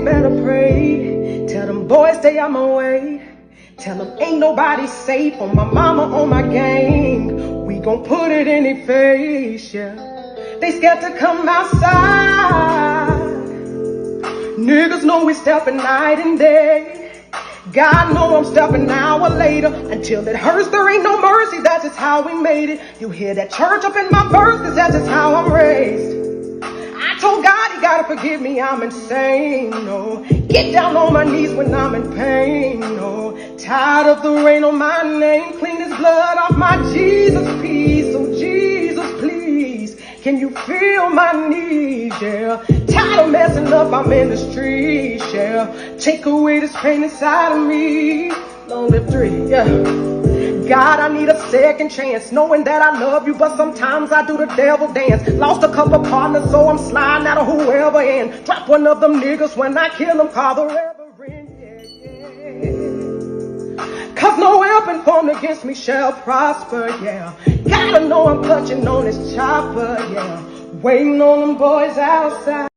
better pray. Tell them boys stay out my way. Tell them ain't nobody safe on my mama, on my gang. We gon' put it in their face, yeah. They scared to come outside. Niggas know we stepping night and day. God know I'm stepping an hour later. Until it hurts, there ain't no mercy. That's just how we made it. You hear that church up in my verse, cause that's just how I'm raised. I told God he gotta forgive me, I'm insane, no. Get down on my knees when I'm in pain, no. Tired of the rain on my name. Clean his blood off my Jesus piece. So Jesus, please, can you feel my needs, yeah. Tired of messing up, I'm in the streets, yeah. Take away this pain inside of me. Long live 3, yeah. God, I need a second chance, knowing that I love you, but sometimes I do the devil dance. Lost a couple partners, so I'm sliding out of whoever and drop one of them niggas when I kill them, call the reverend, yeah. Cause no weapon formed against me shall prosper, yeah. Gotta know I'm clutching on this chopper, yeah. Waiting on them boys outside.